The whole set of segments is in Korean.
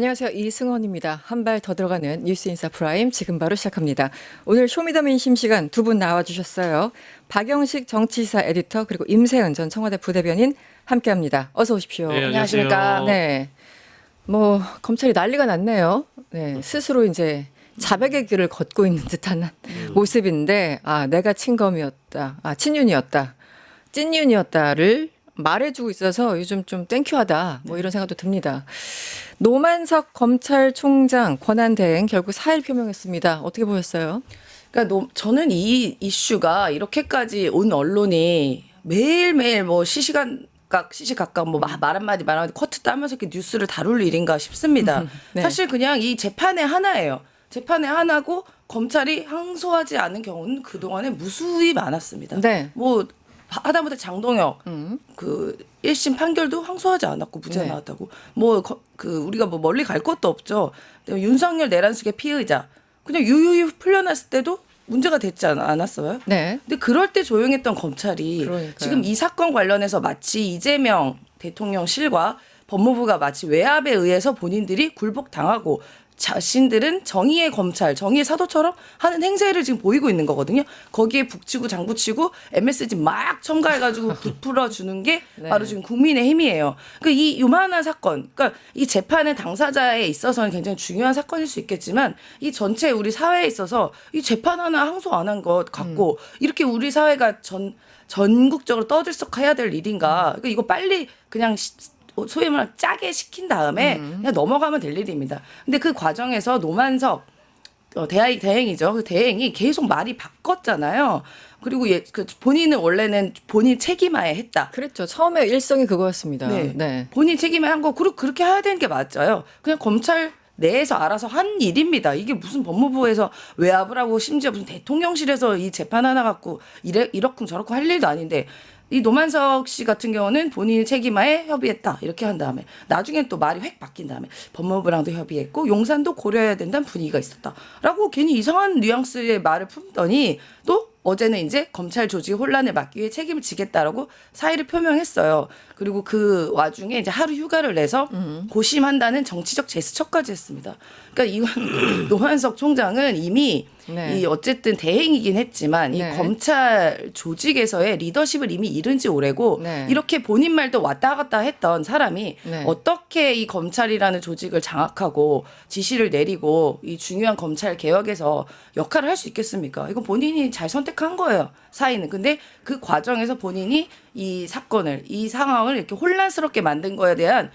안녕하세요. 이승원입니다. 한 발 더 들어가는 뉴스인사 프라임 지금 바로 시작합니다. 오늘 쇼미더민심 시간 두 분 나와주셨어요. 박영식 정치시사 에디터 그리고 임세은 전 청와대 부대변인 함께합니다. 어서 오십시오. 네, 안녕하십니까. 네, 뭐 검찰이 난리가 났네요. 네, 스스로 이제 자백의 길을 걷고 있는 듯한 모습인데, 내가 친검이었다, 친윤이었다, 찐윤이었다를 말해주고 있어서 요즘 좀 땡큐하다 뭐 이런 생각도 듭니다. 노만석 검찰총장 권한대행 결국 사의를 표명했습니다. 어떻게 보셨어요? 그러니까 저는 이 이슈가 이렇게까지 온 언론이 매일매일 뭐 시시각각 뭐 말 한마디 커트 따면서 이렇게 뉴스를 다룰 일인가 싶습니다. 네. 사실 그냥 이 재판의 하나예요. 재판의 하나고 검찰이 항소하지 않은 경우는 그동안에 무수히 많았습니다. 네. 뭐 하다못해 장동혁 그 1심 판결도 항소하지 않았고 무죄 네. 나왔다고. 우리가 뭐 멀리 갈 것도 없죠. 윤석열 내란숙의 피의자 그냥 유유히 풀려났을 때도 문제가 됐지 않았어요? 네. 근데 그럴 때 조용했던 검찰이 그러니까요. 지금 이 사건 관련해서 마치 이재명 대통령실과 법무부가 마치 외압에 의해서 본인들이 굴복당하고 자신들은 정의의 검찰, 정의의 사도처럼 하는 행세를 지금 보이고 있는 거거든요. 거기에 북치고 장구치고 MSG 막 첨가해가지고 부풀어주는 게 네. 바로 지금 국민의힘이에요. 그러니까 이 요만한 사건, 그러니까 이 재판의 당사자에 있어서는 굉장히 중요한 사건일 수 있겠지만 이 전체 우리 사회에 있어서 이 재판 하나 항소 안 한 것 갖고 이렇게 우리 사회가 전국적으로 떠들썩해야 될 일인가. 그러니까 이거 빨리 그냥 소위 말하면 짜게 시킨 다음에 그냥 넘어가면 될 일입니다. 근데 그 과정에서 노만석 대행이죠. 그 대행이 계속 말이 바꿨잖아요. 그리고 본인은 원래는 본인 책임하에 했다. 그랬죠. 처음에 일성이 그거였습니다. 네. 네. 본인 책임에 한 거 그렇게 해야 되는 게 맞아요. 그냥 검찰 내에서 알아서 한 일입니다. 이게 무슨 법무부에서 외압을 하고 심지어 무슨 대통령실에서 이 재판 하나 갖고 이러쿵 저러쿵 할 일도 아닌데 이 노만석 씨 같은 경우는 본인이 책임하에 협의했다 이렇게 한 다음에 나중엔 또 말이 획 바뀐 다음에 법무부랑도 협의했고 용산도 고려해야 된다는 분위기가 있었다라고 괜히 이상한 뉘앙스의 말을 품더니 또 어제는 이제 검찰 조직 혼란을 막기 위해 책임을 지겠다라고 사의를 표명했어요. 그리고 그 와중에 이제 하루 휴가를 내서 고심한다는 정치적 제스처까지 했습니다. 그러니까 이건 노만석 총장은 이미 네. 이 어쨌든 대행이긴 했지만 네. 이 검찰 조직에서의 리더십을 이미 잃은 지 오래고 네. 이렇게 본인 말도 왔다 갔다 했던 사람이 네. 어떻게 이 검찰이라는 조직을 장악하고 지시를 내리고 이 중요한 검찰 개혁에서 역할을 할 수 있겠습니까? 이건 본인이 잘 선택한 거예요. 사인은. 근데 그 과정에서 본인이 이 사건을 이 상황을 이렇게 혼란스럽게 만든 거에 대한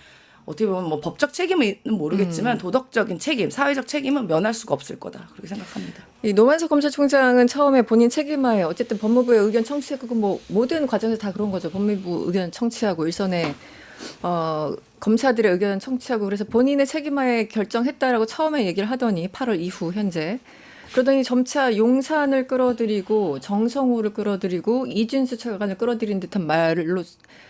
어떻게 보면 뭐 법적 책임은 모르겠지만 도덕적인 책임, 사회적 책임은 면할 수가 없을 거다. 그렇게 생각합니다. 이 노만석 검찰총장은 처음에 본인 책임하에 어쨌든 법무부의 의견 청취하고 뭐 모든 과정에서 다 그런 거죠. 법무부 의견 청취하고 일선에 검사들의 의견 청취하고 그래서 본인의 책임하에 결정했다라고 처음에 얘기를 하더니 8월 이후 현재 그러더니 점차 용산을 끌어들이고 정성호를 끌어들이고 이준수 차관을 끌어들인 듯한 말로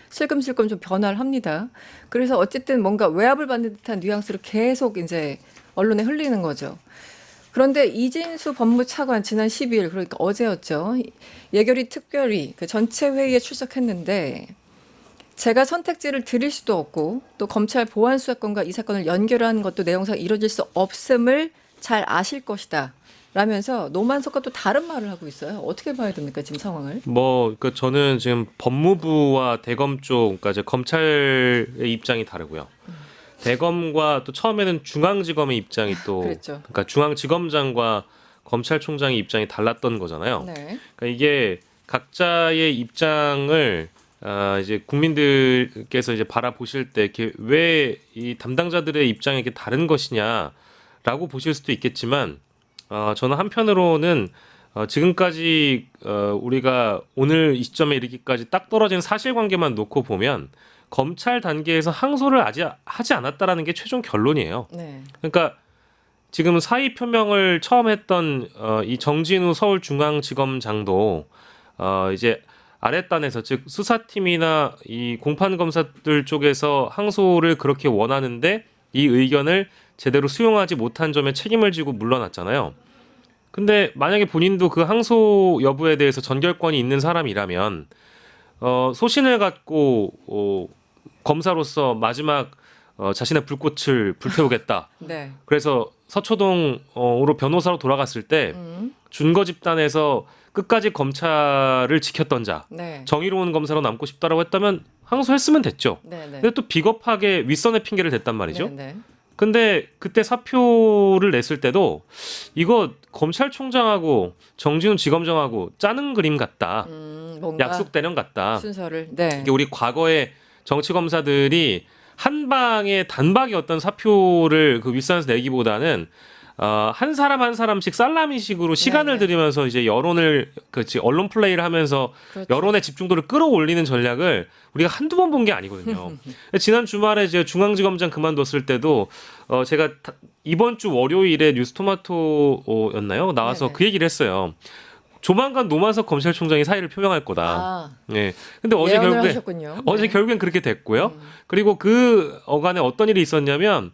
슬금슬금 좀 변화를 합니다. 그래서 어쨌든 뭔가 외압을 받는 듯한 뉘앙스로 계속 이제 언론에 흘리는 거죠. 그런데 이진수 법무차관 지난 12일 그러니까 어제였죠. 예결위 특별히 그 전체 회의에 출석했는데 제가 선택지를 드릴 수도 없고 또 검찰 보안 수사권과 이 사건을 연결하는 것도 내용상 이루어질 수 없음을 잘 아실 것이다. 라면서 노만석과 또 다른 말을 하고 있어요. 어떻게 봐야 됩니까 지금 상황을? 저는 지금 법무부와 대검 쪽, 그러니까 이제 검찰의 입장이 다르고요. 대검과 또 처음에는 중앙지검의 입장이 또, 그랬죠. 그러니까 중앙지검장과 검찰총장의 입장이 달랐던 거잖아요. 네. 그러니까 이게 각자의 입장을 이제 국민들께서 이제 바라보실 때 이렇게 왜 이 담당자들의 입장이 이렇게 다른 것이냐라고 보실 수도 있겠지만. 저는 한편으로는 지금까지 우리가 오늘 이 시점에 이르기까지 딱 떨어진 사실관계만 놓고 보면 검찰 단계에서 항소를 아직 하지 않았다라는 게 최종 결론이에요. 네. 그러니까 지금 사의 표명을 처음 했던 이 정진우 서울중앙지검장도 이제 아랫단에서 즉 수사팀이나 이 공판검사들 쪽에서 항소를 그렇게 원하는데 이 의견을 제대로 수용하지 못한 점에 책임을 지고 물러났잖아요. 근데 만약에 본인도 그 항소 여부에 대해서 전결권이 있는 사람이라면 소신을 갖고 검사로서 마지막 자신의 불꽃을 불태우겠다. 네. 그래서 서초동으로 변호사로 돌아갔을 때 준거 집단에서 끝까지 검찰을 지켰던 자, 네. 정의로운 검사로 남고 싶다라고 했다면 항소했으면 됐죠. 네. 네. 근데 또 비겁하게 윗선의 핑계를 댔단 말이죠. 네. 네. 근데 그때 사표를 냈을 때도 이거 검찰총장하고 정진훈 지검장하고 짜는 그림 같다. 뭔가 약속 대령 같다. 순서를. 네. 이게 우리 과거에 정치 검사들이 한 방에 단박에 어떤 사표를 그 윗선에서 내기보다는 한 사람 한 사람씩 살라미식으로 시간을 네. 들이면서 이제 여론을 그렇지 언론 플레이를 하면서 그렇죠. 여론의 집중도를 끌어올리는 전략을 우리가 한두 번 본 게 아니거든요. 지난 주말에 이제 중앙지검장 그만뒀을 때도 제가 이번 주 월요일에 뉴스토마토였나요? 나와서 네네. 그 얘기를 했어요. 조만간 노만석 검찰총장이 사의를 표명할 거다. 아, 예. 근데 어제 예언을 결국에 하셨군요. 어제 네. 결국엔 그렇게 됐고요. 그리고 그 어간에 어떤 일이 있었냐면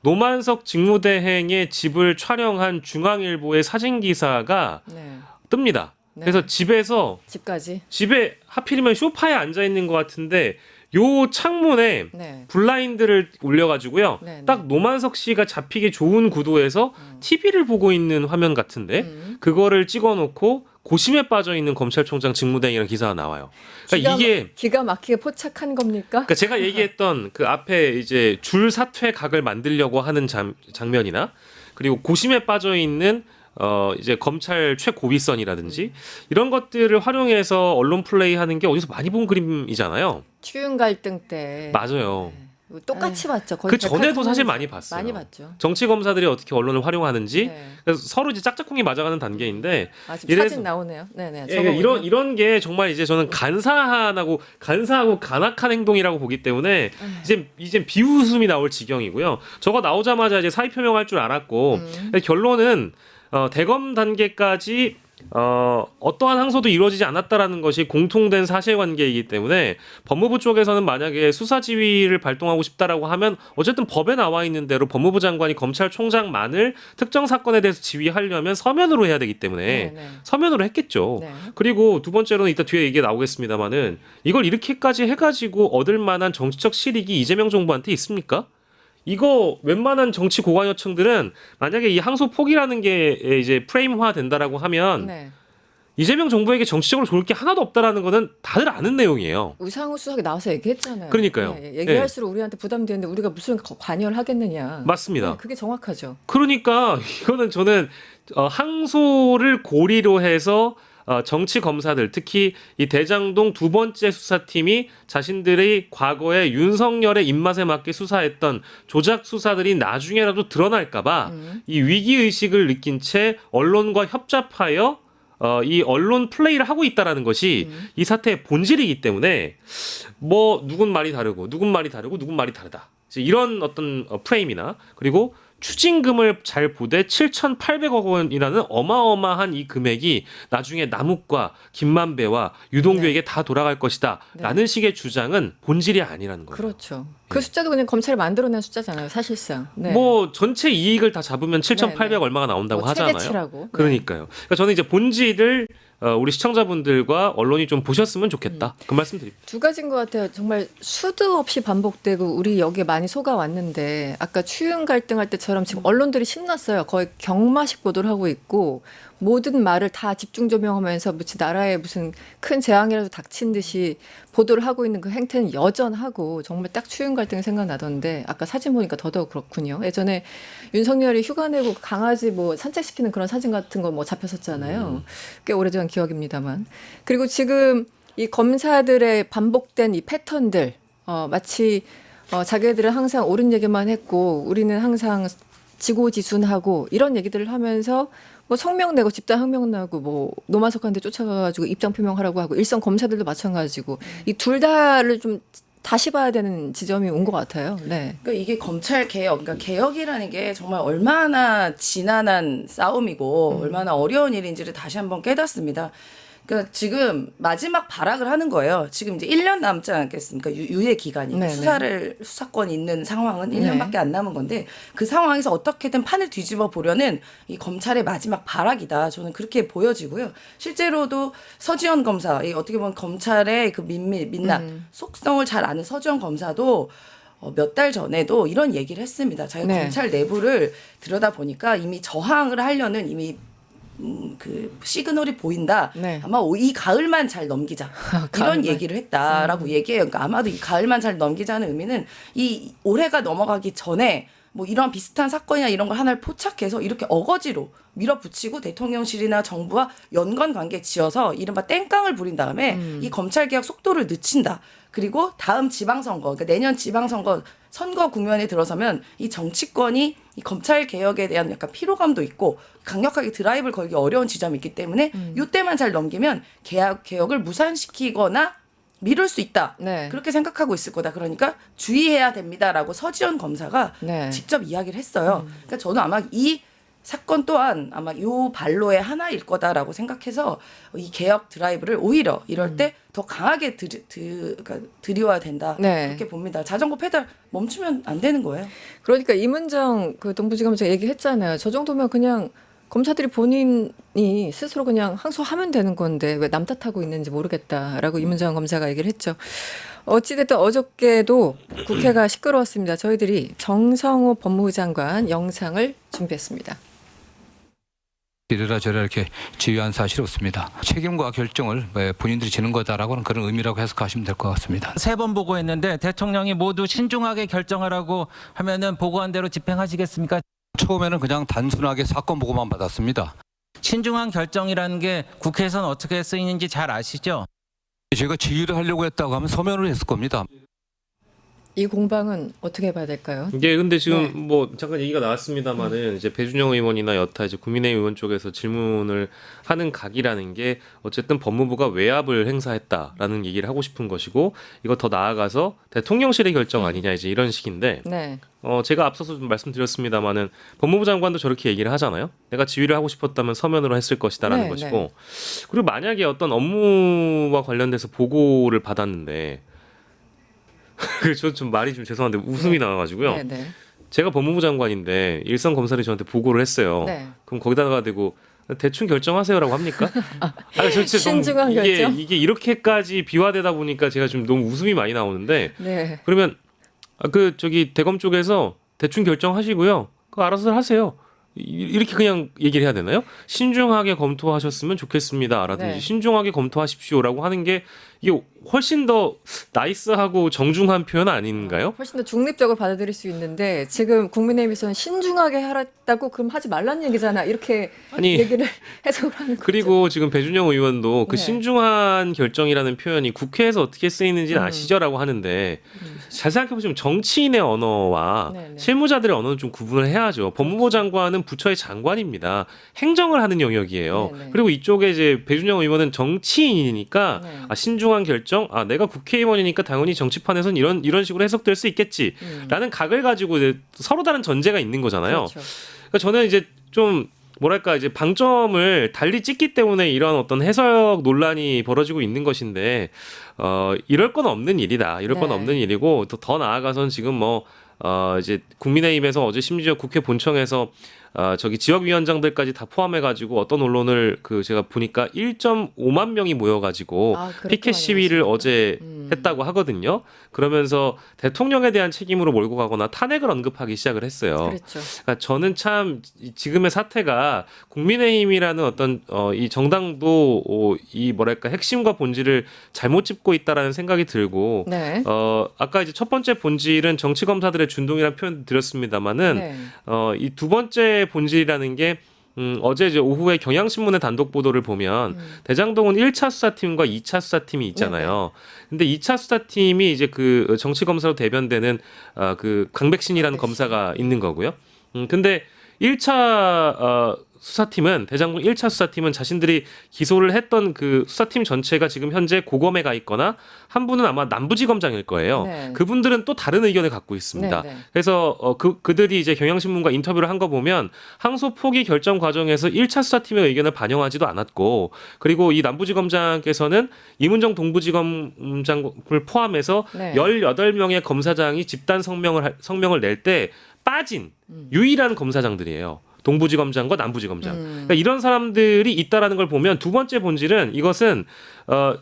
노만석 직무대행의 집을 촬영한 중앙일보의 사진 기사가 네. 뜹니다. 네. 그래서 집에서 집까지. 집에 하필이면 소파에 앉아 있는 것 같은데 요 창문에 네. 블라인드를 올려가지고요. 네, 네. 딱 노만석 씨가 잡히기 좋은 구도에서 TV를 보고 있는 화면 같은데 그거를 찍어놓고 고심에 빠져 있는 검찰총장 직무대행이라는 기사가 나와요. 그러니까 이게 기가 막히게 포착한 겁니까? 그러니까 제가 얘기했던 그 앞에 이제 줄 사퇴 각을 만들려고 하는 장면이나 그리고 고심에 빠져 있는 이제 검찰 최고위선이라든지 이런 것들을 활용해서 언론 플레이하는 게 어디서 많이 본 그림이잖아요. 추윤 갈등 때. 맞아요. 똑같이 봤죠. 거의 그 전에도 108% 사실 많이 봤어요. 많이 봤죠. 정치 검사들이 어떻게 언론을 활용하는지 네. 그래서 서로 이제 짝짝꿍이 맞아가는 단계인데 아, 지금 사진 나오네요. 네네. 예, 이런 게 정말 이제 저는 간사하고 간악한 행동이라고 보기 때문에 이제 비웃음이 나올 지경이고요. 저거 나오자마자 이제 사의 표명할 줄 알았고 결론은 대검 단계까지 어떠한 항소도 이루어지지 않았다라는 것이 공통된 사실관계이기 때문에 법무부 쪽에서는 만약에 수사 지휘를 발동하고 싶다라고 하면 어쨌든 법에 나와 있는 대로 법무부 장관이 검찰총장만을 특정 사건에 대해서 지휘하려면 서면으로 해야 되기 때문에 네. 서면으로 했겠죠. 네. 그리고 두 번째로는 이따 뒤에 얘기 나오겠습니다만은 이걸 이렇게까지 해가지고 얻을 만한 정치적 실익이 이재명 정부한테 있습니까? 이거 웬만한 정치 고관여층들은 만약에 이 항소 포기라는 게 이제 프레임화 된다라고 하면 네. 이재명 정부에게 정치적으로 좋을 게 하나도 없다라는 거는 다들 아는 내용이에요. 우상호 수석이 나와서 얘기했잖아요. 그러니까요. 네, 얘기할수록 우리한테 부담되는데 우리가 무슨 관여를 하겠느냐. 맞습니다. 네, 그게 정확하죠. 그러니까 이거는 저는 항소를 고리로 해서 정치 검사들 특히 이 대장동 두 번째 수사팀이 자신들의 과거에 윤석열의 입맛에 맞게 수사했던 조작 수사들이 나중에라도 드러날까봐 이 위기 의식을 느낀 채 언론과 협잡하여 이 언론 플레이를 하고 있다라는 것이 이 사태의 본질이기 때문에 뭐 누군 말이 다르고 누군 말이 다르다. 이런 어떤 프레임이나 그리고 추징금을 잘 보되 7,800억 원이라는 어마어마한 이 금액이 나중에 남욱과 김만배와 유동규에게 다 돌아갈 것이다 라는 식의 주장은 본질이 아니라는 거예요. 그렇죠. 그 숫자도 그냥 검찰이 만들어낸 숫자잖아요. 사실상. 네. 뭐 전체 이익을 다 잡으면 7,800 네. 얼마가 나온다고 뭐 하잖아요. 최대치라고. 그러니까요. 그러니까 저는 이제 본질을 우리 시청자분들과 언론이 좀 보셨으면 좋겠다. 그 말씀 드립니다. 두 가지인 것 같아요. 정말 수도 없이 반복되고 우리 여기에 많이 속아왔는데 아까 추윤 갈등할 때처럼 지금 언론들이 신났어요. 거의 경마식 보도를 하고 있고 모든 말을 다 집중 조명하면서 마치 나라에 무슨 큰 재앙이라도 닥친 듯이 보도를 하고 있는 그 행태는 여전하고 정말 딱 추윤 갈등이 생각나던데 아까 사진 보니까 더더욱 그렇군요. 예전에 윤석열이 휴가 내고 강아지 뭐 산책시키는 그런 사진 같은 거 뭐 잡혔었잖아요. 꽤 오래전 기억입니다만. 그리고 지금 이 검사들의 반복된 이 패턴들 마치 자기들은 항상 옳은 얘기만 했고 우리는 항상 지고지순하고 이런 얘기들을 하면서 뭐 성명 내고 집단 항명 나고 뭐 노만석한테 쫓아가가지고 입장 표명하라고 하고 일선 검사들도 마찬가지고 이 둘 다를 좀 다시 봐야 되는 지점이 온 것 같아요. 네. 그러니까 이게 검찰 개혁, 그러니까 개혁이라는 게 정말 얼마나 지난한 싸움이고 얼마나 어려운 일인지를 다시 한번 깨닫습니다. 그러니까 지금 마지막 발악을 하는 거예요. 지금 이제 1년 남지 않겠습니까? 유예 기간이. 네네. 수사권이 있는 상황은 네. 1년밖에 안 남은 건데 그 상황에서 어떻게든 판을 뒤집어 보려는 이 검찰의 마지막 발악이다. 저는 그렇게 보여지고요. 실제로도 서지현 검사, 이 어떻게 보면 검찰의 그 민낯, 속성을 잘 아는 서지현 검사도 몇 달 전에도 이런 얘기를 했습니다. 자기가 네. 검찰 내부를 들여다 보니까 이미 저항을 하려는 이미 그 시그널이 보인다. 네. 아마 이 가을만 잘 넘기자. 이런 가을만. 얘기를 했다라고 얘기해요. 그러니까 아마도 이 가을만 잘 넘기자는 의미는 이 올해가 넘어가기 전에 뭐 이런 비슷한 사건이나 이런 걸 하나를 포착해서 이렇게 어거지로 밀어붙이고 대통령실이나 정부와 연관 관계 지어서 이른바 땡깡을 부린 다음에 이 검찰 개혁 속도를 늦춘다. 그리고 다음 지방선거, 그러니까 내년 지방선거 선거 국면에 들어서면 이 정치권이 이 검찰 개혁에 대한 약간 피로감도 있고 강력하게 드라이브를 걸기 어려운 지점이 있기 때문에 이때만 잘 넘기면 개혁을 무산시키거나 미룰 수 있다. 네. 그렇게 생각하고 있을 거다. 그러니까 주의해야 됩니다라고 서지현 검사가 네. 직접 이야기를 했어요. 그러니까 저는 아마 이 사건 또한 아마 요 발로의 하나일 거다라고 생각해서 이 개혁 드라이브를 오히려 이럴 때 더 강하게 그러니까 들이워야 된다. 네. 그렇게 봅니다. 자전거 페달 멈추면 안 되는 거예요. 그러니까 이문정 그 동부지검장 얘기했잖아요. 저 정도면 그냥 검사들이 본인이 스스로 그냥 항소하면 되는 건데 왜 남 탓하고 있는지 모르겠다라고 이문정 검사가 얘기를 했죠. 어찌됐든 어저께도 국회가 시끄러웠습니다. 저희들이 정성호 법무부 장관 영상을 준비했습니다. 이래라 저래라 이렇게 지휘한 사실이 없습니다. 책임과 결정을 본인들이 지는 거다라고는 그런 의미라고 해석하시면 될 것 같습니다. 3번 보고했는데 대통령이 모두 신중하게 결정하라고 하면은 보고한 대로 집행하시겠습니까? 처음에는 그냥 단순하게 사건 보고만 받았습니다. 신중한 결정이라는 게 국회에서는 어떻게 쓰이는지 잘 아시죠? 제가 지휘를 하려고 했다고 하면 서면으로 했을 겁니다. 이 공방은 어떻게 봐야 될까요? 이게 근데 지금 네. 뭐 잠깐 얘기가 나왔습니다만은 이제 배준영 의원이나 여타 이제 국민의힘 의원 쪽에서 질문을 하는 각이라는 게 어쨌든 법무부가 외압을 행사했다라는 얘기를 하고 싶은 것이고 이거 더 나아가서 대통령실의 결정 아니냐 이제 이런 식인데 네. 제가 앞서서 좀 말씀드렸습니다만은 법무부 장관도 저렇게 얘기를 하잖아요. 내가 지휘를 하고 싶었다면 서면으로 했을 것이다라는 네, 것이고 네. 그리고 만약에 어떤 업무와 관련돼서 보고를 받았는데 저좀 말이 좀 죄송한데 웃음이 나와가지고요. 네, 네. 제가 법무부 장관인데 일선 검사들이 저한테 보고를 했어요. 네. 그럼 거기다가 대고 대충 결정하세요,라고 합니까? 저 진짜 신중한 너무 결정? 이게 이렇게까지 비화되다 보니까 제가 좀 너무 웃음이 많이 나오는데 네. 그러면 저기 대검 쪽에서 대충 결정하시고요. 그거 알아서 하세요. 이렇게 그냥 얘기를 해야 되나요? 신중하게 검토하셨으면 좋겠습니다라든지 네. 신중하게 검토하십시오라고 하는 게 이게 훨씬 더 나이스하고 정중한 표현 아닌가요? 훨씬 더 중립적으로 받아들일 수 있는데 지금 국민의힘에서는 신중하게 하랬다고 그럼 하지 말라는 얘기잖아. 이렇게 아니, 얘기를 해석을 하는 거죠. 그리고 지금 배준영 의원도 그 네. 신중한 결정이라는 표현이 국회에서 어떻게 쓰이는지는 아시죠라고 하는데 잘 생각해보시면 정치인의 언어와 네, 네. 실무자들의 언어는 좀 구분을 해야죠. 법무부 장관은 부처의 장관입니다. 행정을 하는 영역이에요. 네, 네. 그리고 이쪽에 이제 배준영 의원은 정치인이니까 네. 신중한 결정, 내가 국회의원이니까 당연히 정치판에서는 이런 식으로 해석될 수 있겠지라는 각을 가지고 이제 서로 다른 전제가 있는 거잖아요. 그렇죠. 그러니까 저는 이제 좀 뭐랄까 이제 방점을 달리 찍기 때문에 이런 어떤 해석 논란이 벌어지고 있는 것인데 이럴 건 없는 일이다. 이럴 건 네. 없는 일이고 더 나아가서는 지금 이제 국민의힘에서 어제 심지어 국회 본청에서 저기 지역위원장들까지 다 포함해가지고 어떤 언론을 제가 보니까 1.5만 명이 모여가지고 그렇게 피켓 많이 시위를 하셨구나. 어제 했다고 하거든요. 그러면서 대통령에 대한 책임으로 몰고 가거나 탄핵을 언급하기 시작을 했어요. 그렇죠. 그러니까 저는 참 지금의 사태가 국민의힘이라는 어떤 이 정당도 이 뭐랄까 핵심과 본질을 잘못 짚고 있다라는 생각이 들고 네. 아까 이제 첫 번째 본질은 정치 검사들의 준동이라는 표현 드렸습니다만은 네. 이 두 번째 본질이라는 게 어제 이제 오후에 경향신문의 단독 보도를 보면 대장동은 1차 수사팀과 2차 수사팀이 있잖아요. 근데 2차 수사팀이 이제 그 정치검사로 대변되는 그 강백신이라는 검사가 있는 거고요. 근데 1차 수사팀은 대장동 1차 수사팀은 자신들이 기소를 했던 그 수사팀 전체가 지금 현재 고검에 가 있거나 한 분은 아마 남부지검장일 거예요. 네. 그분들은 또 다른 의견을 갖고 있습니다. 네, 네. 그래서 그들이 이제 경향신문과 인터뷰를 한 거 보면 항소 포기 결정 과정에서 1차 수사팀의 의견을 반영하지도 않았고 그리고 이 남부지검장께서는 이문정 동부지검장을 포함해서 네. 18명의 검사장이 집단 성명을 낼 때 빠진 유일한 검사장들이에요. 동부지검장과 남부지검장. 그러니까 이런 사람들이 있다라는 걸 보면 두 번째 본질은 이것은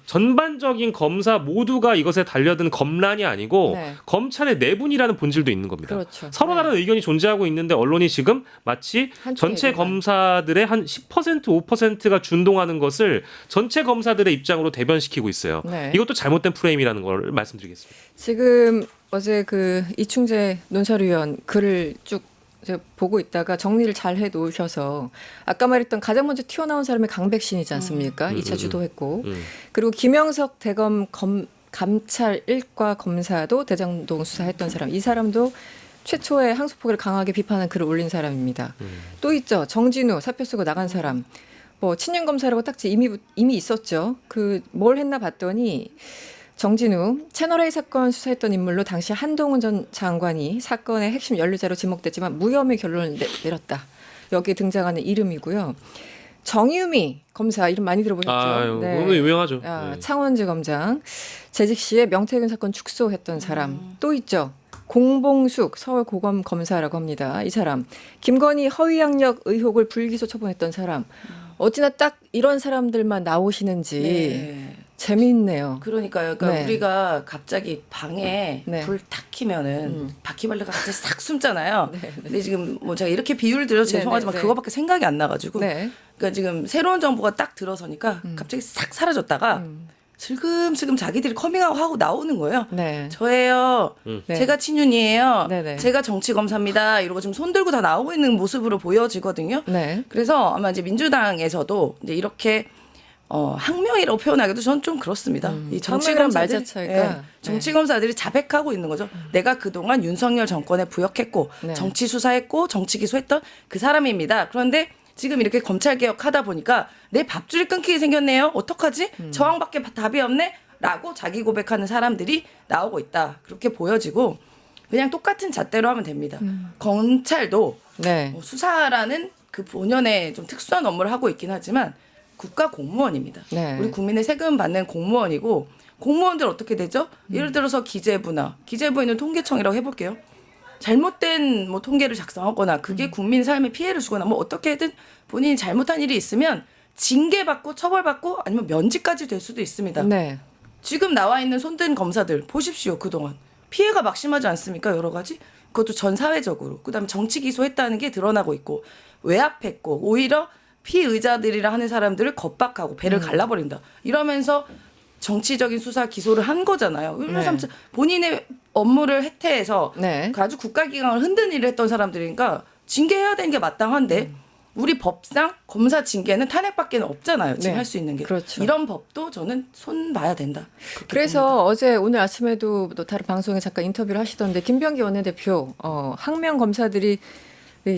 전반적인 검사 모두가 이것에 달려든 검란이 아니고 네. 검찰의 내분이라는 본질도 있는 겁니다. 그렇죠. 서로 네. 다른 의견이 존재하고 있는데 언론이 지금 마치 한쪽의 전체 의견만. 검사들의 한 10% 5%가 준동하는 것을 전체 검사들의 입장으로 대변시키고 있어요. 네. 이것도 잘못된 프레임이라는 걸 말씀드리겠습니다. 지금 어제 그 이충재 논설위원 글을 쭉 제가 보고 있다가 정리를 잘 해 놓으셔서 아까 말했던 가장 먼저 튀어나온 사람이 강백신이지 않습니까? 2차 주도했고 그리고 김영석 대검 감찰 1과 검사도 대장동 수사했던 사람 이 사람도 최초의 항소포기를 강하게 비판한 글을 올린 사람입니다. 또 있죠. 정진우 사표 쓰고 나간 사람. 뭐 친윤 검사라고 딱지 이미 있었죠. 그 뭘 했나 봤더니 정진우 채널A 사건 수사했던 인물로 당시 한동훈 전 장관이 사건의 핵심 연루자로 지목됐지만 무혐의 결론을 내렸다. 여기에 등장하는 이름이고요. 정유미 검사 이름 많이 들어보셨죠? 아유, 오늘 유명하죠. 네. 창원지검장 재직 시에 명태균 사건 축소했던 사람 또 있죠. 공봉숙 서울고검 검사라고 합니다. 이 사람 김건희 허위학력 의혹을 불기소 처분했던 사람 어찌나 딱 이런 사람들만 나오시는지 네. 재미있네요. 그러니까요. 그러니까 네. 우리가 갑자기 방에 네. 불 탁 키면은 바퀴벌레가 갑자기 싹 숨잖아요. 네, 네. 근데 지금 뭐 제가 이렇게 비유를 드려서 네, 죄송하지만 네, 네. 그거밖에 생각이 안 나가지고. 네. 그러니까 지금 새로운 정부가 딱 들어서니까 갑자기 싹 사라졌다가 슬금슬금 자기들이 커밍아웃하고 나오는 거예요. 네. 저예요. 네. 제가 친윤이에요. 네네. 제가 정치검사입니다. 이러고 지금 손 들고 다 나오고 있는 모습으로 보여지거든요. 네. 그래서 아마 이제 민주당에서도 이제 이렇게 항명이라고 표현하기도 전 좀 그렇습니다. 이 항명이란 말 정치검사들, 자체가, 정치검사들이 자백하고 있는 거죠. 내가 그동안 윤석열 정권에 부역했고 네. 정치 수사했고 정치 기소했던 그 사람입니다. 그런데 지금 이렇게 검찰 개혁하다 보니까 내 밥줄이 끊기게 생겼네요. 어떡하지? 저항밖에 답이 없네? 라고 자기 고백하는 사람들이 나오고 있다. 그렇게 보여지고 그냥 똑같은 잣대로 하면 됩니다. 검찰도 네. 수사라는 그 본연의 좀 특수한 업무를 하고 있긴 하지만 국가 공무원입니다. 네. 우리 국민의 세금 받는 공무원이고 공무원들 어떻게 되죠? 예를 들어서 기재부에는 통계청이라고 해볼게요. 잘못된 뭐 통계를 작성하거나 그게 국민 삶에 피해를 주거나 뭐 어떻게든 본인이 잘못한 일이 있으면 징계받고 처벌받고 아니면 면직까지 될 수도 있습니다. 네. 지금 나와 있는 손든 검사들 보십시오. 그동안 피해가 막심하지 않습니까? 여러 가지. 그것도 전 사회적으로. 그다음에 정치 기소했다는 게 드러나고 있고 외압했고 오히려 피의자들이라 하는 사람들을 겁박하고 배를 갈라버린다. 이러면서 정치적인 수사 기소를 한 거잖아요. 네. 본인의 업무를 해태해서 네. 아주 국가기강을 흔든 일을 했던 사람들이니까 징계해야 되는 게 마땅한데 우리 법상 검사 징계는 탄핵밖에 없잖아요. 지금 네. 할 수 있는 게. 그렇죠. 이런 법도 저는 손 봐야 된다. 그렇게 그래서 어제 오늘 아침에도 또 다른 방송에 잠깐 인터뷰를 하시던데 김병기 원내대표 항명 검사들이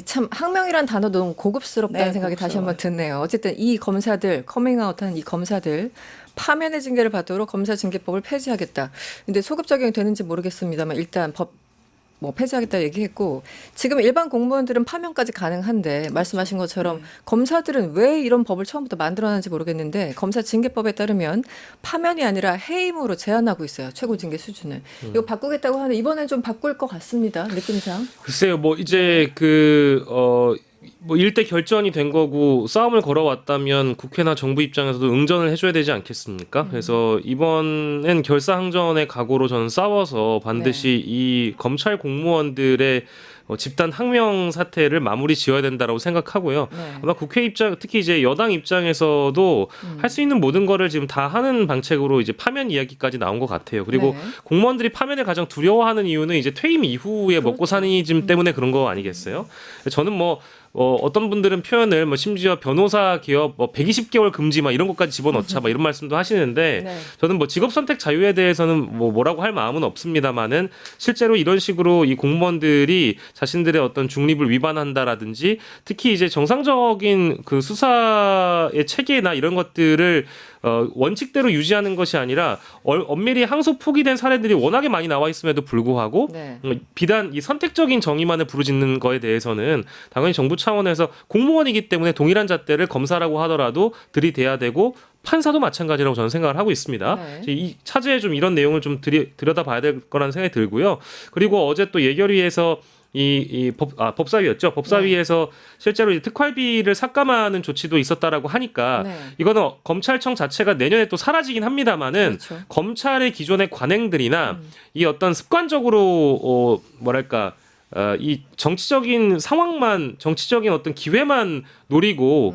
참 항명이란 단어도 너무 고급스럽다는 네, 생각이 다시 고급스러워요. 한번 드네요. 어쨌든 이 검사들 커밍아웃한 이 검사들 파면의 징계를 받도록 검사 징계법을 폐지하겠다. 근데 소급 적용이 되는지 모르겠습니다만 일단 법 뭐 폐지하겠다 얘기했고 지금 일반 공무원들은 파면까지 가능한데 말씀하신 것처럼 검사들은 왜 이런 법을 처음부터 만들어놨는지 모르겠는데 검사 징계법에 따르면 파면이 아니라 해임으로 제한하고 있어요. 최고 징계 수준을. 이거 바꾸겠다고 하는데 이번엔 좀 바꿀 것 같습니다. 느낌상. 글쎄요, 뭐 이제 뭐 일대 결전이 된 거고 싸움을 걸어왔다면 국회나 정부 입장에서도 응전을 해줘야 되지 않겠습니까? 그래서 이번엔 결사항전의 각오로 저는 싸워서 반드시 이 검찰 공무원들의 집단 항명 사태를 마무리 지어야 된다라고 생각하고요. 네. 아마 국회 입장, 특히 이제 여당 입장에서도 할 수 있는 모든 거를 지금 다 하는 방책으로 이제 파면 이야기까지 나온 것 같아요. 그리고 네. 공무원들이 파면을 가장 두려워하는 이유는 이제 퇴임 이후에 먹고 사는 이 때문에 그런 거 아니겠어요? 저는 뭐 어떤 분들은 표현을 뭐 심지어 변호사 기업 뭐 120개월 금지 막 이런 것까지 집어넣자 막 이런 말씀도 하시는데 네. 저는 뭐 직업 선택 자유에 대해서는 뭐라고 할 마음은 없습니다만은 실제로 이런 식으로 이 공무원들이 자신들의 어떤 중립을 위반한다라든지 특히 이제 정상적인 그 수사의 체계나 이런 것들을 원칙대로 유지하는 것이 아니라 엄밀히 항소 포기된 사례들이 워낙에 많이 나와 있음에도 불구하고 네. 비단 이 선택적인 정의만을 부르짖는 거에 대해서는 당연히 정부 차원에서 공무원이기 때문에 동일한 잣대를 검사라고 하더라도 들이대야 되고 판사도 마찬가지라고 저는 생각을 하고 있습니다. 네. 이 차제에 좀 이런 내용을 좀 들여다봐야 될 거라는 생각이 들고요. 그리고 어제 또 예결위에서 법사위였죠. 법사위에서 실제로 이제 특활비를 삭감하는 조치도 있었다라고 하니까 네. 이거는 검찰청 자체가 내년에 또 사라지긴 합니다만은 그렇죠. 검찰의 기존의 관행들이나 이 어떤 습관적으로 이 정치적인 상황만 정치적인 어떤 기회만 노리고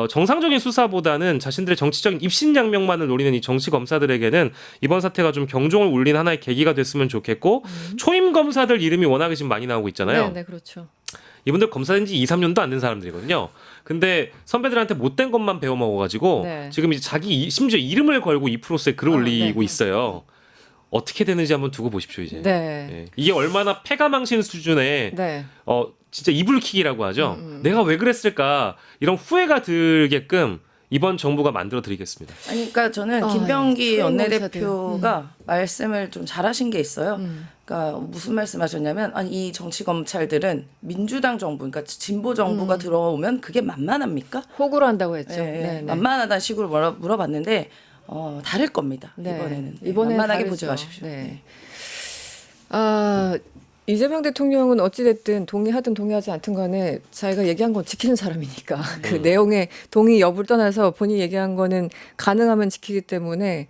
정상적인 수사보다는 자신들의 정치적인 입신양명만을 노리는 이 정치 검사들에게는 이번 사태가 좀 경종을 울린 하나의 계기가 됐으면 좋겠고 초임 검사들 이름이 워낙에 지금 많이 나오고 있잖아요. 네, 네, 그렇죠. 이분들 검사된 지 2, 3년도 안 된 사람들이거든요. 근데 선배들한테 못된 것만 배워 먹어가지고 네. 지금 이제 심지어 이름을 걸고 이 프로스에 글을 올리고 있어요. 어떻게 되는지 한번 두고 보십시오 이제. 네. 예. 이게 얼마나 패가망신 수준의 네. 진짜 이불킥이라고 하죠. 내가 왜 그랬을까 이런 후회가 들게끔 이번 정부가 만들어 드리겠습니다. 아니, 그러니까 저는 아, 김병기 초임 원내대표가 말씀을 좀 잘하신 게 있어요. 그러니까 무슨 말씀하셨냐면 아니 이 정치 검찰들은 민주당 정부, 그러니까 진보 정부가 들어오면 그게 만만합니까? 호구로 한다고 했죠. 예, 네, 네. 만만하다는 식으로 물어봤는데 다를 겁니다. 네. 이번에는 이번에는 만만하게 다르죠. 보지 마십시오. 네. 이재명 대통령은 어찌됐든 동의하든 동의하지 않든 간에 자기가 얘기한 건 지키는 사람이니까 그 내용의 동의 여부를 떠나서 본인이 얘기한 거는 가능하면 지키기 때문에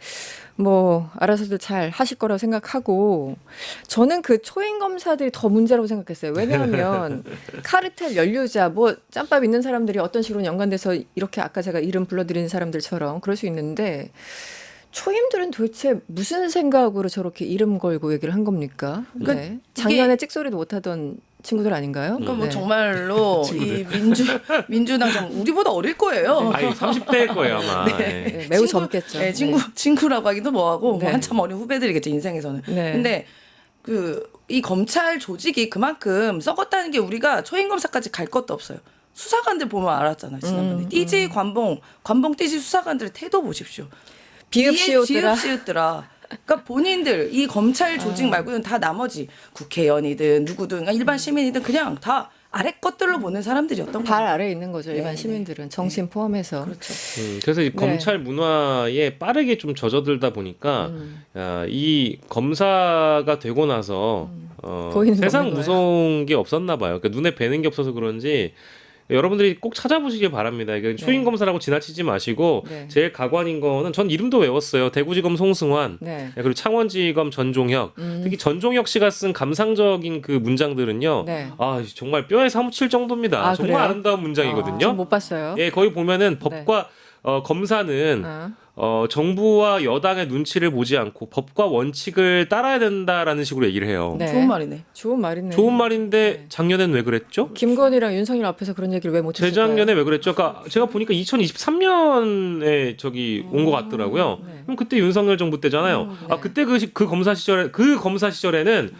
뭐 알아서들 잘 하실 거라고 생각하고 저는 그 초임 검사들이 더 문제라고 생각했어요. 왜냐하면 카르텔 연루자 뭐 짬밥 있는 사람들이 어떤 식으로 연관돼서 이렇게 아까 제가 이름 불러드리는 사람들처럼 그럴 수 있는데 초임들은 도대체 무슨 생각으로 저렇게 이름 걸고 얘기를 한 겁니까? 그러니까 네. 작년에 찍소리도 못하던 친구들 아닌가요? 그러니까 뭐 네. 정말로 이 민주당 정부 우리보다 어릴 거예요. 아니 30대일 거예요 아마. 예. 네, 매우 젊겠죠. 네, 친구라고 하기도 뭐하고 뭐 네. 한참 어린 후배들이겠죠 인생에서는. 네. 근데 이 검찰 조직이 그만큼 썩었다는 게 우리가 초임 검사까지 갈 것도 없어요. 수사관들 보면 알았잖아요 지난번에. 띠지 관봉 띠지 수사관들의 태도 보십시오. 비읍시옷들아. 비읍시옷들아. 그러니까 본인들 이 검찰 조직 말고는 다 나머지 국회의원이든 누구든 그러니까 일반 시민이든 그냥 다 아래 것들로 보는 사람들이었던 발 거예요. 아래에 있는 거죠. 일반 네, 시민들은 정신 포함해서. 그렇죠. 그래서 이 네. 검찰 문화에 빠르게 좀 젖어들다 보니까 이 검사가 되고 나서 보이는 세상 거는 무서운 게 없었나 봐요. 그러니까 눈에 뵈는 게 없어서 그런지 여러분들이 꼭 찾아보시길 바랍니다. 이게 초임 검사라고 지나치지 마시고 네. 제일 가관인 거는 전 이름도 외웠어요. 대구지검 송승환, 네. 그리고 창원지검 전종혁. 특히 전종혁 씨가 쓴 감상적인 그 문장들은요. 네. 아 정말 뼈에 사무칠 정도입니다. 아, 정말 그래요? 아름다운 문장이거든요. 전 못 봤어요. 예, 거기 보면은 법과 검사는 정부와 여당의 눈치를 보지 않고 법과 원칙을 따라야 된다라는 식으로 얘기를 해요. 네. 좋은 말이네. 좋은 말이네. 좋은 말인데 작년엔 왜 그랬죠? 김건희랑 윤석열 앞에서 그런 얘기를 왜 못했을까요? 재작년에 왜 그랬죠? 그러니까 제가 보니까 2023년에 저기 온 것 같더라고요. 네. 그럼 그때 윤석열 정부 때잖아요. 아 그때 그 검사 시절에는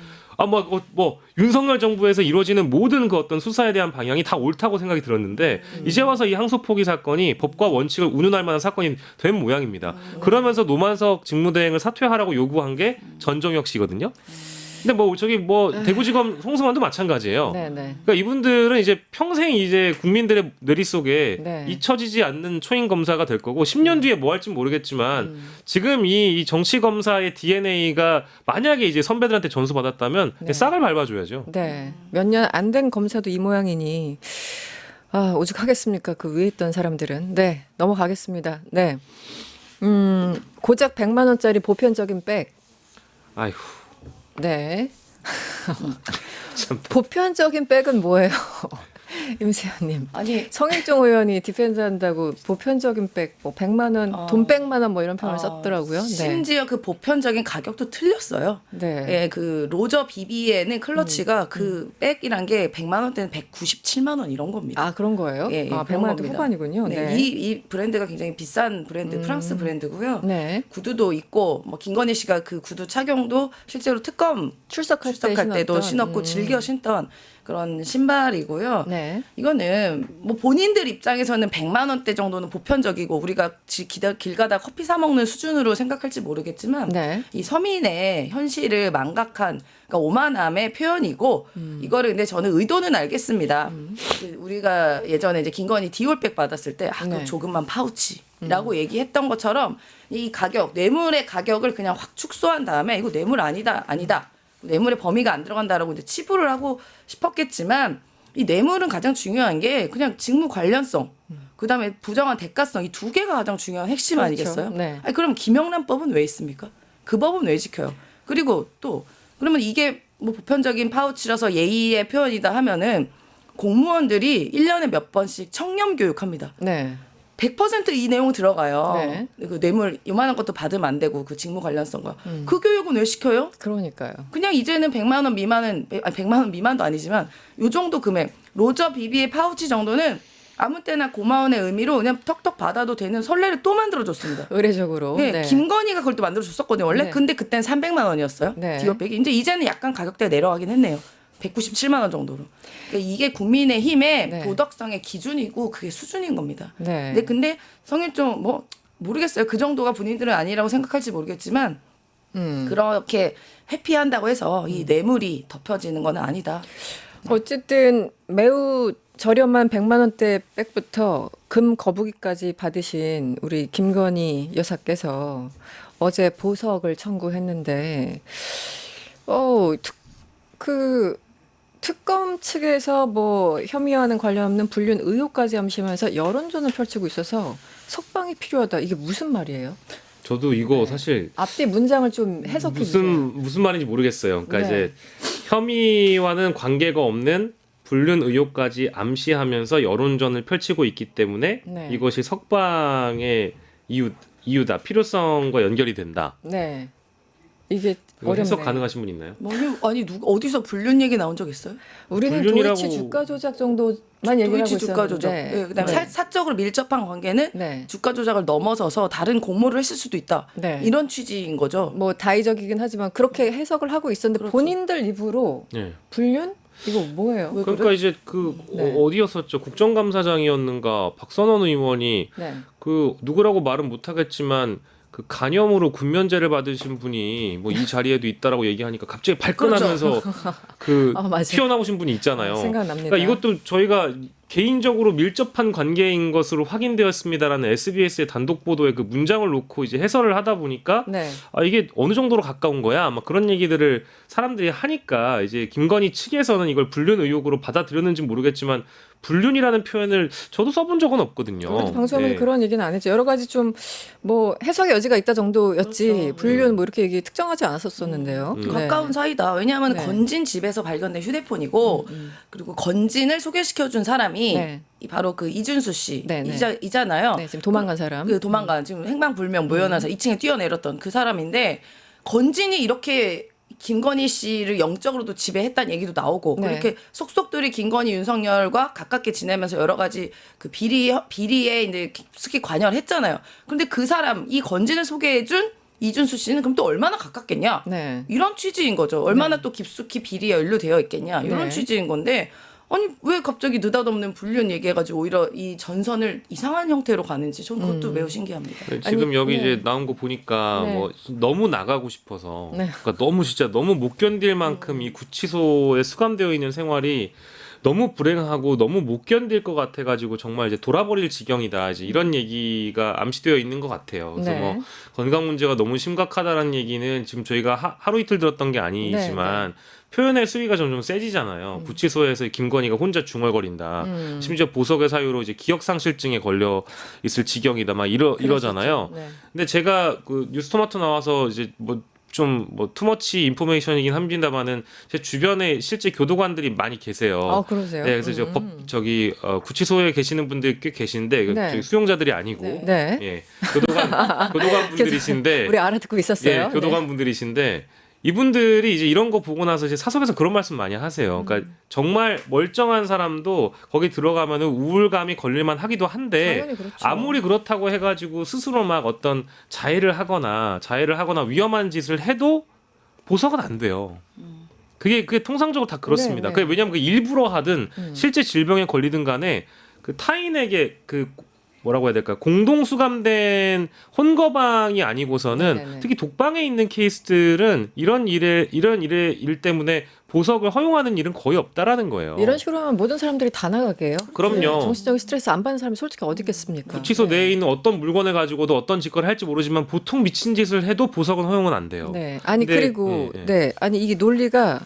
뭐 윤석열 정부에서 이루어지는 모든 그 어떤 수사에 대한 방향이 다 옳다고 생각이 들었는데 이제 와서 이 항소포기 사건이 법과 원칙을 운운할 만한 사건이 된 모양입니다. 그러면서 노만석 직무대행을 사퇴하라고 요구한 게 전종혁 씨거든요. 근데 대구지검 송승환도 마찬가지예요. 네, 네. 그러니까 이분들은 이제 평생 이제 국민들의 뇌리 속에 네. 잊혀지지 않는 초임 검사가 될 거고 10년 뒤에 뭐 할지 모르겠지만 지금 이 정치 검사의 DNA가 만약에 이제 선배들한테 전수 받았다면 네. 싹을 밟아줘야죠. 네. 몇 년 안 된 검사도 이 모양이니 오죽하겠습니까? 그 위에 있던 사람들은. 네. 넘어가겠습니다. 네. 고작 100만 원짜리 보편적인 백. 아이고 네. 참. 보편적인 백은 뭐예요? 임세현님. 아니 성일종 의원이 디펜스한다고 보편적인 백, 뭐 100만 원, 돈 100만 원 뭐 이런 표현을 썼더라고요. 네. 심지어 그 보편적인 가격도 틀렸어요. 네. 예, 그 로저 비비에는 클러치가 그 백이란 게 100만 원대는 197만 원 이런 겁니다. 아 그런 거예요? 예, 예, 100만 그런 원대 겁니다. 후반이군요. 네, 네. 이 브랜드가 굉장히 비싼 브랜드, 프랑스 브랜드고요. 네. 구두도 있고 뭐 김건희 씨가 그 구두 착용도 실제로 특검 출석할 때도 신었던, 신었고 즐겨 신던 그런 신발이고요. 네. 이거는 뭐 본인들 입장에서는 100만 원대 정도는 보편적이고 우리가 길 가다 커피 사 먹는 수준으로 생각할지 모르겠지만 네. 이 서민의 현실을 망각한 그러니까 오만함의 표현이고 이거를 근데 저는 의도는 알겠습니다. 그 우리가 예전에 이제 김건희 디올백 받았을 때 그 네. 조그만 파우치라고 얘기했던 것처럼 이 가격 뇌물의 가격을 그냥 확 축소한 다음에 이거 뇌물 아니다. 뇌물의 범위가 안 들어간다라고 이제 치부를 하고 싶었겠지만 이 뇌물은 가장 중요한 게 그냥 직무 관련성, 그다음에 부정한 대가성 이 두 개가 가장 중요한 핵심 그렇죠. 아니겠어요? 네. 아니, 그럼 김영란법은 왜 있습니까? 그 법은 왜 지켜요? 그리고 또 그러면 이게 뭐 보편적인 파우치라서 예의의 표현이다 하면은 공무원들이 1년에 몇 번씩 청렴 교육합니다. 네. 100%이 내용 들어가요. 네. 그 뇌물 요만한 것도 받으면 안 되고 그 직무 관련성과 그 교육은 왜 시켜요? 그러니까요. 그냥 이제는 100만 원 미만은 100만 원 미만도 아니지만 요 정도 금액 로저 비비의 파우치 정도는 아무 때나 고마움의 의미로 그냥 턱턱 받아도 되는 선례를 또 만들어줬습니다. 의례적으로. 네, 네. 김건희가 그걸 또 만들어줬었거든요. 원래 네. 근데 그땐 300만 원이었어요. 네. 디오백이 이제는 약간 가격대가 내려가긴 했네요. 197만 원 정도로. 그러니까 이게 국민의힘의 네. 도덕성의 기준이고 그게 수준인 겁니다. 네. 근데 성일종 뭐 모르겠어요. 그 정도가 본인들은 아니라고 생각할지 모르겠지만 그렇게 회피한다고 해서 이 뇌물이 덮여지는 건 아니다. 어쨌든 매우 저렴한 100만 원대 백부터 금 거북이까지 받으신 우리 김건희 여사께서 어제 보석을 청구했는데 특검 측에서 뭐 혐의와는 관련 없는 불륜 의혹까지 암시하면서 여론전을 펼치고 있어서 석방이 필요하다. 이게 무슨 말이에요? 저도 이거 사실 앞뒤 문장을 좀 해석해 주세요. 무슨 말인지 모르겠어요. 그러니까 네. 이제 혐의와는 관계가 없는 불륜 의혹까지 암시하면서 여론전을 펼치고 있기 때문에 네. 이것이 석방의 이유다, 필요성과 연결이 된다. 네. 이게 이거 어렵네. 해석 가능하신 분 있나요? 아니 누가 어디서 불륜 얘기 나온 적 있어요? 우리는 불륜이라고- 도이치 주가 조작 정도만 얘기하고 도이치 주가 있었는데. 조작. 네, 그다음에 사적으로 밀접한 관계는 네. 주가 조작을 넘어서서 다른 공모를 했을 수도 있다. 네. 이런 취지인 거죠. 뭐 다의적이긴 하지만 그렇게 해석을 하고 있었는데 그렇죠. 본인들 입으로 네. 불륜? 이거 뭐예요? 왜 그러니까 그래? 이제 그 네. 어디였었죠? 국정감사장이었는가 박선원 의원이 네. 그 누구라고 말은 못하겠지만 그 간염으로 군면제를 받으신 분이 뭐 이 자리에도 있다라고 얘기하니까 갑자기 발끈하면서 그 아, 맞아요. 튀어나오신 분이 있잖아요. 생각납니다. 그러니까 이것도 저희가 개인적으로 밀접한 관계인 것으로 확인되었습니다라는 SBS의 단독 보도에 그 문장을 놓고 이제 해설을 하다 보니까 네. 이게 어느 정도로 가까운 거야? 막 그런 얘기들을 사람들이 하니까 이제 김건희 측에서는 이걸 불륜 의혹으로 받아들였는지 모르겠지만 불륜이라는 표현을 저도 써본 적은 없거든요. 그래도 방송은 네. 그런 얘기는 안 했죠. 여러 가지 좀 뭐 해석의 여지가 있다 정도였지 그렇죠. 불륜 뭐 이렇게 얘기 특정하지 않았었었는데요. 네. 가까운 사이다. 왜냐하면 네. 건진 집에서 발견된 휴대폰이고 그리고 건진을 소개시켜준 사람이 네. 이 바로 그 이준수 씨 네, 네. 이잖아요. 네, 지금 도망간 사람. 그 도망간 지금 행방불명 묘연해서 2층에 뛰어내렸던 그 사람인데 건진이 이렇게 김건희 씨를 영적으로도 지배했다는 얘기도 나오고 네. 그렇게 속속들이 김건희 윤석열과 가깝게 지내면서 여러 가지 그 비리에 이제 깊숙이 관여를 했잖아요. 근데 그 사람 이 건진을 소개해준 이준수 씨는 그럼 또 얼마나 가깝겠냐? 네. 이런 취지인 거죠. 얼마나 또 깊숙이 비리에 연루되어 있겠냐? 이런 네. 취지인 건데 아니 왜 갑자기 느닷없는 불륜 얘기해가지고 오히려 이 전선을 이상한 형태로 가는지 저는 그것도 매우 신기합니다. 네, 지금 아니, 여기 네. 이제 나온 거 보니까 네. 뭐 너무 나가고 싶어서 네. 그러니까 너무 진짜 너무 못 견딜 만큼 이 구치소에 수감되어 있는 생활이 너무 불행하고 너무 못 견딜 것 같아가지고 정말 이제 돌아버릴 지경이다 이제 이런 얘기가 암시되어 있는 것 같아요. 그래서 네. 뭐 건강 문제가 너무 심각하다라는 얘기는 지금 저희가 하루 이틀 들었던 게 아니지만 네, 표현의 수위가 점점 세지잖아요. 구치소에서 김건희가 혼자 중얼거린다. 심지어 보석의 사유로 이제 기억상실증에 걸려 있을 지경이다. 막 이러잖아요. 네. 근데 제가 그 뉴스토마토 나와서 이제 뭐 투머치 인포메이션이긴 합니다만은 제 주변에 실제 교도관들이 많이 계세요. 아, 그러세요? 네, 그래서 구치소에 계시는 분들 꽤 계신데 네. 저기 수용자들이 아니고 네. 예, 교도관 분들이신데 우리 알아듣고 있었어요. 예, 교도관 분들이신데 이분들이 이제 이런 거 보고 나서 이제 사석에서 그런 말씀 많이 하세요. 그러니까 정말 멀쩡한 사람도 거기 들어가면은 우울감이 걸릴만 하기도 한데 당연히 그렇죠. 아무리 그렇다고 해가지고 스스로 막 어떤 자해를 하거나 위험한 짓을 해도 보석은 안 돼요. 그게 통상적으로 다 그렇습니다. 네, 네. 그게 왜냐하면 그 일부러 하든 실제 질병에 걸리든 간에 그 타인에게 그 뭐라고 해야 될까 공동 수감된 혼거방이 아니고서는 네네네. 특히 독방에 있는 케이스들은 이런 일 때문에 보석을 허용하는 일은 거의 없다라는 거예요. 이런 식으로 하면 모든 사람들이 다 나가게요. 그럼요. 정신적인 스트레스 안 받는 사람이 솔직히 어디 있겠습니까? 구치소 내에 있는 어떤 물건을 가지고도 어떤 짓거리를 할지 모르지만 보통 미친 짓을 해도 보석은 허용은 안 돼요. 네. 아니 근데, 그리고 예, 예. 네. 아니 이게 논리가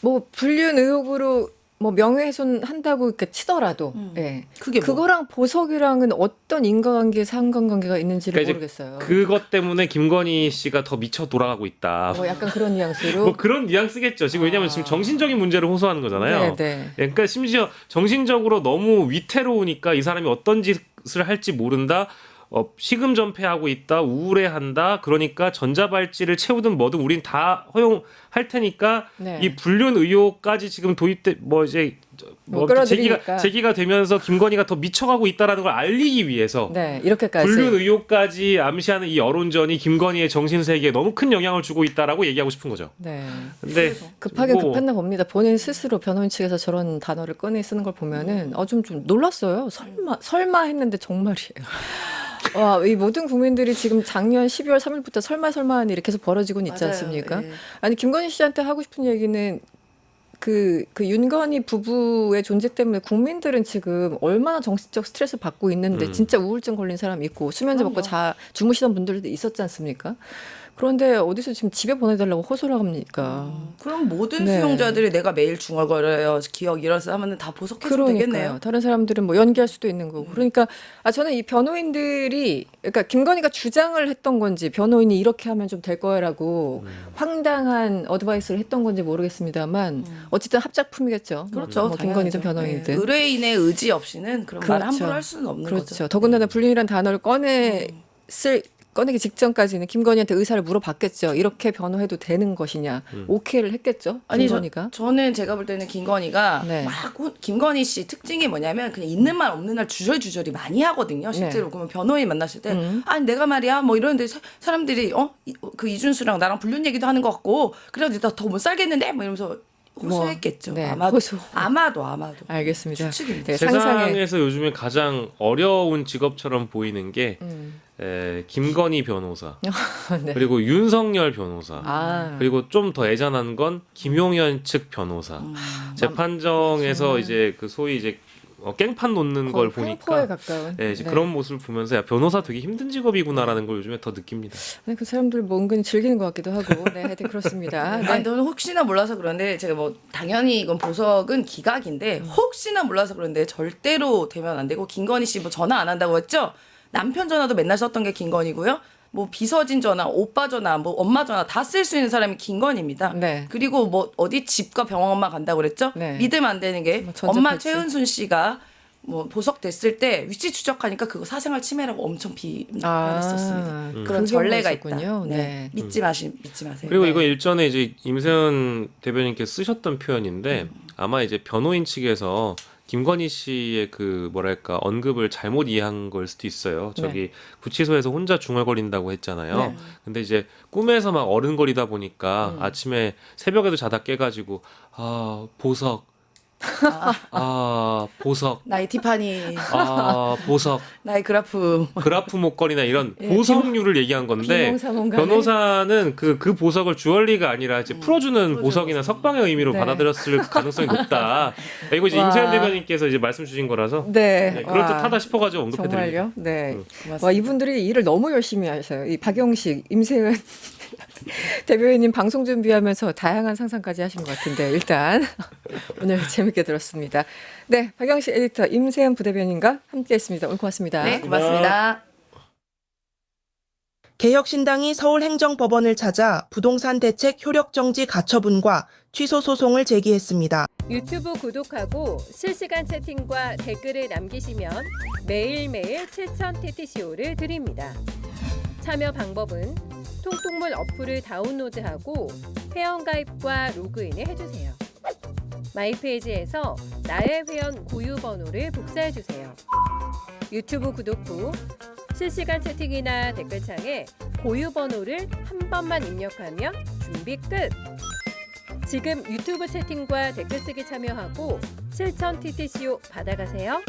뭐 불륜 의혹으로 뭐 명예훼손 한다고 이렇게 치더라도 예. 그게 뭐. 그거랑 보석이랑은 어떤 인과관계 상관관계가 있는지를 그러니까 이제 모르겠어요. 그것 때문에 김건희 씨가 더 미쳐 돌아가고 있다. 뭐 약간 그런 뉘앙스로 뭐 그런 뉘앙스겠죠. 지금 왜냐하면 지금 정신적인 문제를 호소하는 거잖아요. 네. 그러니까 심지어 정신적으로 너무 위태로우니까 이 사람이 어떤 짓을 할지 모른다. 시금전폐하고 있다, 우울해한다. 그러니까 전자발찌를 채우든 뭐든 우린 다 허용할 테니까 네. 이 불륜 의혹까지 지금 도입돼 뭐 이제 뭐 끌어들이니까. 제기가 되면서 김건희가 더 미쳐가고 있다라는 걸 알리기 위해서 네, 이렇게까지 불륜 의혹까지 암시하는 이 여론전이 김건희의 정신 세계에 너무 큰 영향을 주고 있다라고 얘기하고 싶은 거죠. 네. 근데 급하게 뭐 급했나 봅니다. 본인 스스로 변호인 측에서 저런 단어를 꺼내 쓰는 걸 보면은 좀 놀랐어요. 설마 했는데 정말이에요. 와, 이 모든 국민들이 지금 작년 12월 3일부터 설마 하는 일이 계속 벌어지고는 있지 맞아요. 않습니까? 예. 아니 김건희 씨한테 하고 싶은 얘기는 그 윤건희 부부의 존재 때문에 국민들은 지금 얼마나 정신적 스트레스 받고 있는데 진짜 우울증 걸린 사람 있고 수면제 먹고 주무시던 분들도 있었지 않습니까? 그런데 어디서 지금 집에 보내달라고 호소를 합니까? 그럼 모든 네. 수용자들이 내가 매일 중얼거려요. 기억 잃었어 하면 다 보석해주면 되겠네요. 그러니까요. 다른 사람들은 뭐 연기할 수도 있는 거고. 그러니까 저는 이 변호인들이 그러니까 김건희가 주장을 했던 건지 변호인이 이렇게 하면 좀 될 거라고 황당한 어드바이스를 했던 건지 모르겠습니다만 어쨌든 합작품이겠죠. 그렇죠. 뭐 김건희든 당연하죠. 변호인든. 네. 의뢰인의 의지 없이는 그런 말 그렇죠. 함부로 할 수는 없는 그렇죠. 거죠. 더군다나 불륜이라는 단어를 꺼내기 직전까지는 김건희한테 의사를 물어봤겠죠. 이렇게 변호해도 되는 것이냐. 오케이를 했겠죠. 아니 김건희가. 저는 제가 볼 때는 김건희가 네. 김건희 씨 특징이 뭐냐면 그냥 있는 말 없는 날 주저리 많이 하거든요. 실제로 그러면 변호인 만났을 때 아니 내가 말이야 뭐 이러는데 사람들이 그 이준수랑 나랑 불륜 얘기도 하는 것 같고 그래가지고 나 더 못 살겠는데 뭐 이러면서 호소했겠죠. 네, 아마도 호소. 아마도 알겠습니다. 추측입니다. 네, 상상에 세상에서 요즘에 가장 어려운 직업처럼 보이는 게 김건희 변호사 네. 그리고 윤석열 변호사 아. 그리고 좀 더 애잔한 건 김용현 측 변호사 재판정에서 이제 그 소위 이제 깽판 놓는 걸 횡포에 보니까 가까운. 네, 이제 네. 그런 모습을 보면서 야 변호사 되게 힘든 직업이구나라는 걸 요즘에 더 느낍니다. 네, 그 사람들 뭐 은근히 즐기는 것 같기도 하고. 네, 하여튼 그렇습니다. 네. 아니, 저는 혹시나 몰라서 그런데 제가 뭐 당연히 이건 보석은 기각인데 혹시나 몰라서 그런데 절대로 되면 안 되고 김건희 씨 뭐 전화 안 한다고 했죠? 남편 전화도 맨날 썼던 게 김건희고요. 뭐 비서진 전화, 오빠 전화, 뭐 엄마 전화 다 쓸 수 있는 사람이 김건희입니다. 네. 그리고 뭐 어디 집과 병원만 간다고 그랬죠? 네. 믿으면 안 되는 게 뭐 엄마 전자팔찌. 최은순 씨가 뭐 보석됐을 때 위치 추적하니까 그거 사생활 침해라고 엄청 비판했었습니다. 그런 그게 전례가 있었군요. 있다. 네. 믿지 마세요. 그리고 네. 이거 일전에 이제 임세은 대변인께 쓰셨던 표현인데 아마 이제 변호인 측에서 김건희 씨의 그 뭐랄까 언급을 잘못 이해한 걸 수도 있어요. 저기 구치소에서 혼자 중얼거린다고 했잖아요. 네. 근데 이제 꿈에서 막 어른거리다 보니까 아침에 새벽에도 자다 깨가지고 보석 보석 나의 티파니, 보석 나의 그래프. 그라프 목걸이나 이런 보석류를 얘기한 건데 비몽사몽간에. 변호사는 그 보석을 주얼리가 아니라 이제 풀어주는 보석이나 석방의 의미로 네. 받아들였을 가능성이 높다. 이거 이제 와. 임세현 대변인께서 이제 말씀 주신 거라서 네. 네, 그럴듯하다 싶어가지고 언급해드립니다. 정말요? 네. 고맙습니다. 와, 이분들이 일을 너무 열심히 하셔요. 이 박영식, 임세은 대변인님 방송 준비하면서 다양한 상상까지 하신 것 같은데 일단 오늘 재밌게 들었습니다. 네, 박영식 에디터, 임세은 부대변인과 함께했습니다. 오늘 고맙습니다. 네, 고맙습니다. 개혁신당이 서울행정법원을 찾아 부동산 대책 효력정지 가처분과 취소 소송을 제기했습니다. 유튜브 구독하고 실시간 채팅과 댓글을 남기시면 매일매일 7천 TTCO를 드립니다. 참여 방법은 통통물 어플을 다운로드하고 회원가입과 로그인을 해주세요. 마이페이지에서 나의 회원 고유 번호를 복사해주세요. 유튜브 구독 후 실시간 채팅이나 댓글창에 고유 번호를 한 번만 입력하면 준비 끝! 지금 유튜브 채팅과 댓글 쓰기 참여하고 실천 TTCO 받아가세요.